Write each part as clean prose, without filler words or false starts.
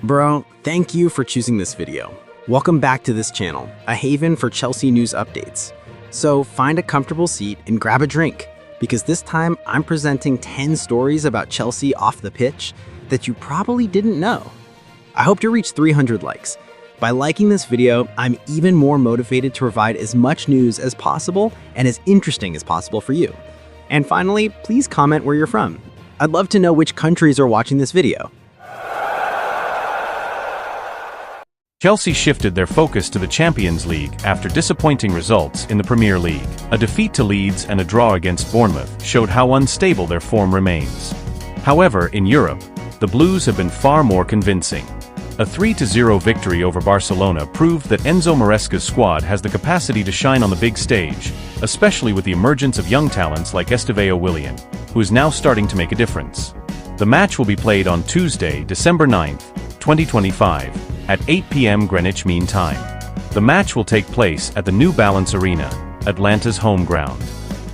Bro, thank you for choosing this video. Welcome back to this channel, a haven for Chelsea news updates. So find a comfortable seat and grab a drink, because this time I'm presenting 10 stories about Chelsea off the pitch that you probably didn't know. I hope to reach 300 likes. By liking this video, I'm even more motivated to provide as much news as possible and as interesting as possible for you. And finally, please comment where you're from. I'd love to know which countries are watching this video. Chelsea shifted their focus to the Champions League after disappointing results in the Premier League. A defeat to Leeds and a draw against Bournemouth showed how unstable their form remains. However, in Europe, the Blues have been far more convincing. A 3-0 victory over Barcelona proved that Enzo Maresca's squad has the capacity to shine on the big stage, especially with the emergence of young talents like Estevao Willian, who is now starting to make a difference. The match will be played on Tuesday, December 9th, 2025, at 8 p.m. Greenwich Mean Time. The match will take place at the New Balance Arena, Atlanta's home ground.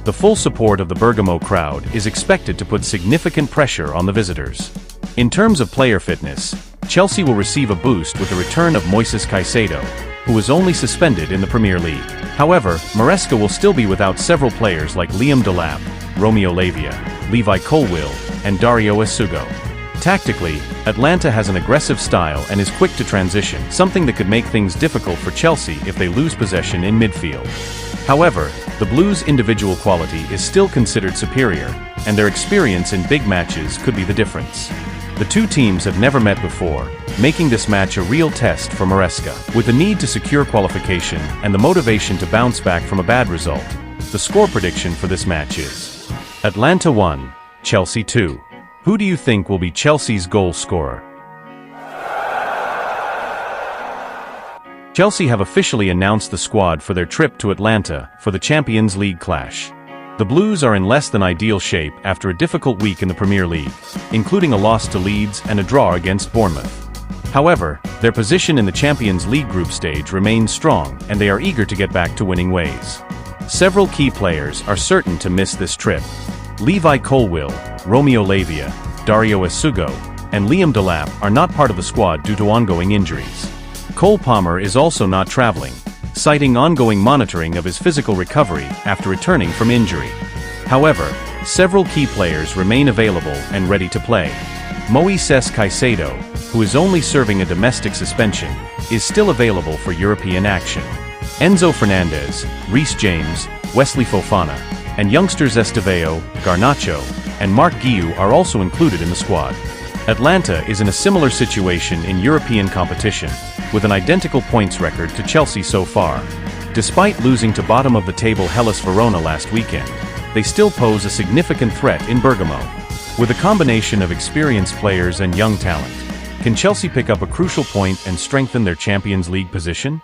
The full support of the Bergamo crowd is expected to put significant pressure on the visitors. In terms of player fitness, Chelsea will receive a boost with the return of Moises Caicedo, who was only suspended in the Premier League. However, Maresca will still be without several players like Liam Delap, Romeo Lavia, Levi Colwill, and Dario Esugo. Tactically, Atalanta has an aggressive style and is quick to transition, something that could make things difficult for Chelsea if they lose possession in midfield. However, the Blues' individual quality is still considered superior, and their experience in big matches could be the difference. The two teams have never met before, making this match a real test for Maresca. With the need to secure qualification and the motivation to bounce back from a bad result, the score prediction for this match is Atalanta 1, Chelsea 2. Who do you think will be Chelsea's goal scorer? Chelsea have officially announced the squad for their trip to Atlanta for the Champions League clash. The Blues are in less than ideal shape after a difficult week in the Premier League, including a loss to Leeds and a draw against Bournemouth. However, their position in the Champions League group stage remains strong, and they are eager to get back to winning ways. Several key players are certain to miss this trip. Levi Colwill, Romeo Lavia, Dario Esugo, and Liam Delap are not part of the squad due to ongoing injuries. Cole Palmer is also not traveling, citing ongoing monitoring of his physical recovery after returning from injury. However, several key players remain available and ready to play. Moises Caicedo, who is only serving a domestic suspension, is still available for European action. Enzo Fernandez, Reece James, Wesley Fofana, and youngsters Estevao, Garnacho, and Mark Guiu are also included in the squad. Atalanta is in a similar situation in European competition, with an identical points record to Chelsea so far. Despite losing to bottom-of-the-table Hellas Verona last weekend, they still pose a significant threat in Bergamo. With a combination of experienced players and young talent, can Chelsea pick up a crucial point and strengthen their Champions League position?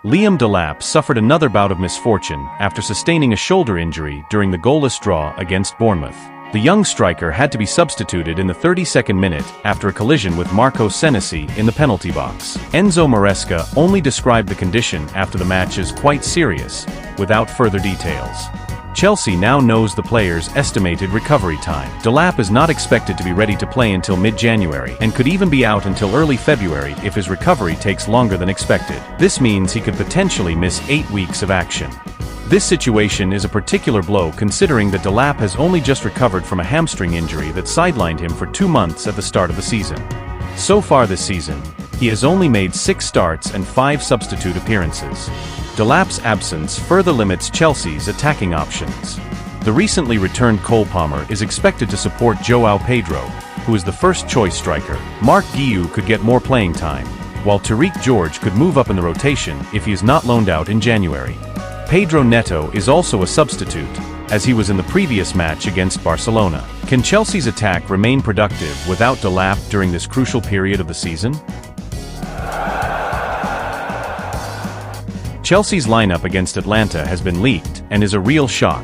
Liam Delap suffered another bout of misfortune after sustaining a shoulder injury during the goalless draw against Bournemouth. The young striker had to be substituted in the 32nd minute after a collision with Marco Senesi in the penalty box. Enzo Maresca only described the condition after the match as quite serious, without further details. Chelsea now knows the player's estimated recovery time. Delap is not expected to be ready to play until mid-January and could even be out until early February if his recovery takes longer than expected. This means he could potentially miss 8 weeks of action. This situation is a particular blow considering that Delap has only just recovered from a hamstring injury that sidelined him for 2 months at the start of the season. So far this season, he has only made 6 starts and 5 substitute appearances. Delap's absence further limits Chelsea's attacking options. The recently returned Cole Palmer is expected to support João Pedro, who is the first-choice striker. Mark Guiu could get more playing time, while Tariq George could move up in the rotation if he is not loaned out in January. Pedro Neto is also a substitute, as he was in the previous match against Barcelona. Can Chelsea's attack remain productive without Delap during this crucial period of the season? Chelsea's lineup against Atalanta has been leaked and is a real shock.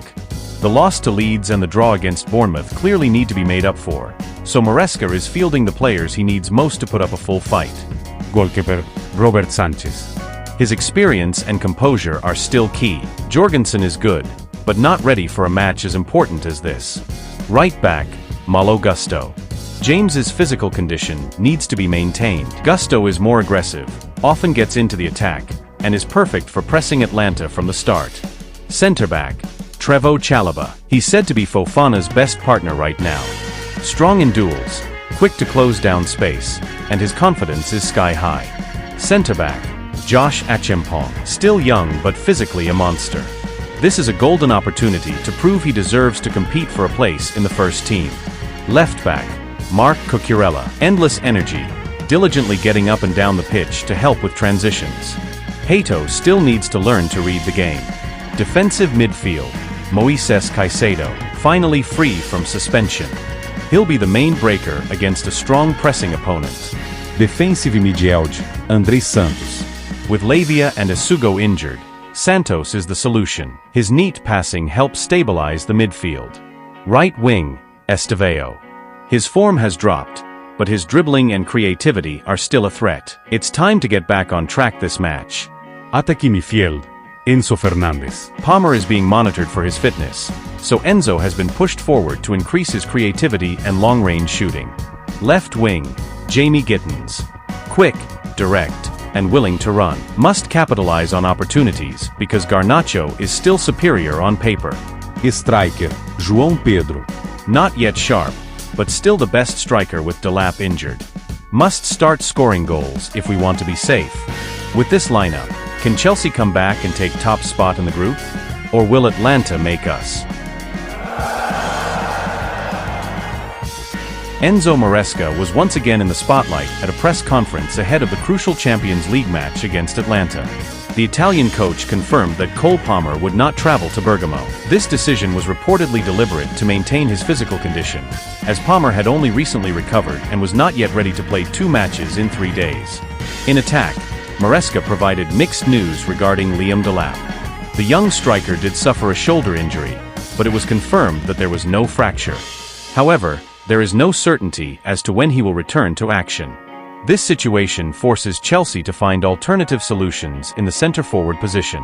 The loss to Leeds and the draw against Bournemouth clearly need to be made up for, so Maresca is fielding the players he needs most to put up a full fight. Goalkeeper Robert Sanchez. His experience and composure are still key. Jorgensen is good, but not ready for a match as important as this. Right back, Malo Gusto. James's physical condition needs to be maintained. Gusto is more aggressive, often gets into the attack, and is perfect for pressing Atalanta from the start. Center back, Trevoh Chalobah. He's said to be Fofana's best partner right now. Strong in duels, quick to close down space, and his confidence is sky high. Center back, Josh Achimpong. Still young but physically a monster. This is a golden opportunity to prove he deserves to compete for a place in the first team. Left back, Marc Cucurella. Endless energy, diligently getting up and down the pitch to help with transitions. Hato still needs to learn to read the game. Defensive midfield, Moises Caicedo, finally free from suspension. He'll be the main breaker against a strong pressing opponent. Defensive midfield, Andrés Santos. With Lavia and Asugo injured, Santos is the solution. His neat passing helps stabilize the midfield. Right wing, Estevao. His form has dropped, but his dribbling and creativity are still a threat. It's time to get back on track this match. Ataque midfield, Enzo Fernandez. Palmer is being monitored for his fitness, so Enzo has been pushed forward to increase his creativity and long-range shooting. Left wing, Jamie Gittens. Quick, direct, and willing to run. Must capitalize on opportunities because Garnacho is still superior on paper. Striker, João Pedro. Not yet sharp, but still the best striker with Delap injured. Must start scoring goals if we want to be safe. With this lineup, can Chelsea come back and take top spot in the group? Or will Atalanta make us? Enzo Maresca was once again in the spotlight at a press conference ahead of the crucial Champions League match against Atalanta. The Italian coach confirmed that Cole Palmer would not travel to Bergamo. This decision was reportedly deliberate to maintain his physical condition, as Palmer had only recently recovered and was not yet ready to play 2 matches in 3 days. In attack, Maresca provided mixed news regarding Liam Delap. The young striker did suffer a shoulder injury, but it was confirmed that there was no fracture. However, there is no certainty as to when he will return to action. This situation forces Chelsea to find alternative solutions in the centre-forward position.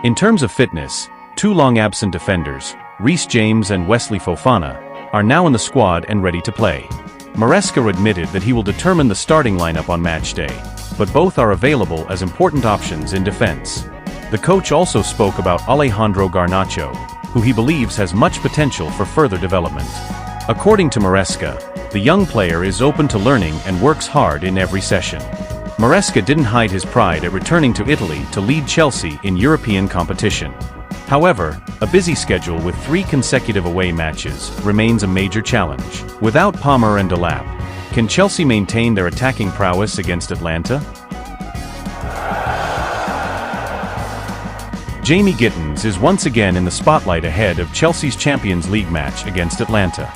In terms of fitness, 2 long-absent defenders, Reece James and Wesley Fofana, are now in the squad and ready to play. Maresca admitted that he will determine the starting lineup on match day, but both are available as important options in defense. The coach also spoke about Alejandro Garnacho, who he believes has much potential for further development. According to Maresca, the young player is open to learning and works hard in every session. Maresca didn't hide his pride at returning to Italy to lead Chelsea in European competition. However, a busy schedule with 3 consecutive away matches remains a major challenge. Without Palmer and Delap, can Chelsea maintain their attacking prowess against Atalanta? Jamie Gittens is once again in the spotlight ahead of Chelsea's Champions League match against Atalanta.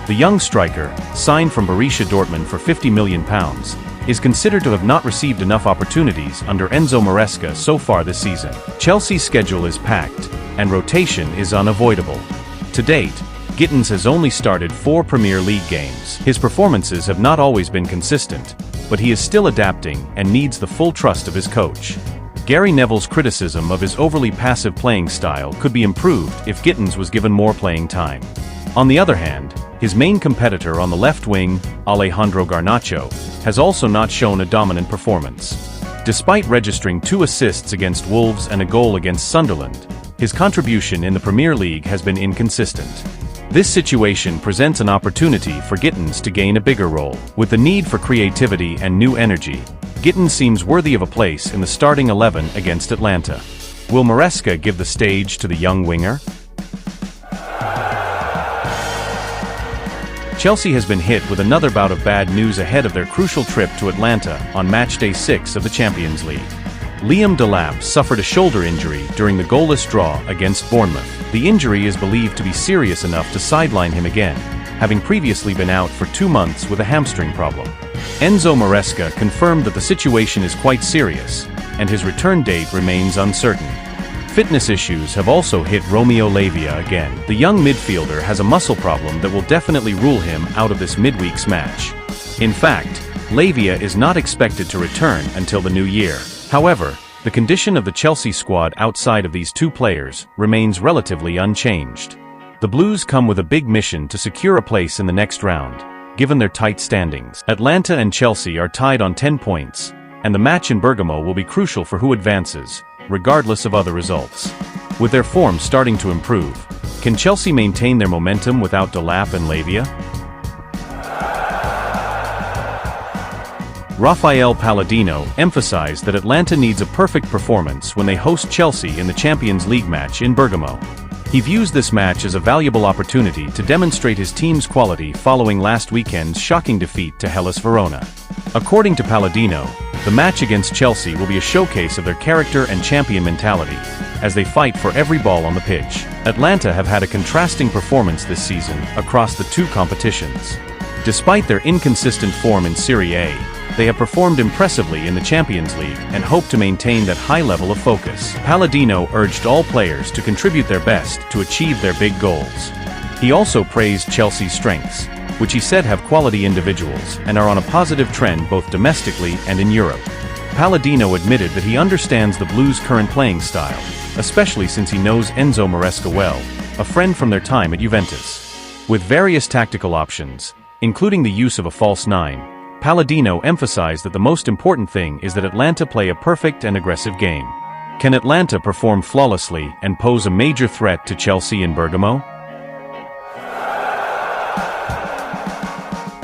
The young striker, signed from Borussia Dortmund for £50 million, is considered to have not received enough opportunities under Enzo Maresca so far this season. Chelsea's schedule is packed, and rotation is unavoidable. To date, Gittens has only started 4 Premier League games. His performances have not always been consistent, but he is still adapting and needs the full trust of his coach. Gary Neville's criticism of his overly passive playing style could be improved if Gittens was given more playing time. On the other hand, his main competitor on the left wing, Alejandro Garnacho, has also not shown a dominant performance. Despite registering 2 assists against Wolves and a goal against Sunderland, his contribution in the Premier League has been inconsistent. This situation presents an opportunity for Gittens to gain a bigger role. With the need for creativity and new energy, Gittens seems worthy of a place in the starting 11 against Atalanta. Will Maresca give the stage to the young winger? Chelsea has been hit with another bout of bad news ahead of their crucial trip to Atalanta on matchday 6 of the Champions League. Liam Delap suffered a shoulder injury during the goalless draw against Bournemouth. The injury is believed to be serious enough to sideline him again, having previously been out for 2 months with a hamstring problem. Enzo Maresca confirmed that the situation is quite serious, and his return date remains uncertain. Fitness issues have also hit Romeo Lavia again. The young midfielder has a muscle problem that will definitely rule him out of this midweek's match. In fact, Lavia is not expected to return until the new year. However, the condition of the Chelsea squad outside of these 2 players remains relatively unchanged. The The Blues come with a big mission to secure a place in the next round, given their tight standings. Atalanta and Chelsea are tied on 10 points, and the match in Bergamo will be crucial for who advances, regardless of other results. With their form starting to improve, can Chelsea maintain their momentum without Delap and Lavia? Rafael Palladino emphasized that Atalanta needs a perfect performance when they host Chelsea in the Champions League match in Bergamo. He views this match as a valuable opportunity to demonstrate his team's quality following last weekend's shocking defeat to Hellas Verona. According to Palladino, the match against Chelsea will be a showcase of their character and champion mentality, as they fight for every ball on the pitch. Atalanta have had a contrasting performance this season across the two competitions. Despite their inconsistent form in Serie A, they have performed impressively in the Champions League and hope to maintain that high level of focus. Palladino urged all players to contribute their best to achieve their big goals. He also praised Chelsea's strengths, which he said have quality individuals and are on a positive trend both domestically and in Europe. Palladino admitted that he understands the Blues' current playing style, especially since he knows Enzo Maresca well, a friend from their time at Juventus. With various tactical options, including the use of a false nine, Palladino emphasized that the most important thing is that Atalanta play a perfect and aggressive game. Can Atalanta perform flawlessly and pose a major threat to Chelsea in Bergamo?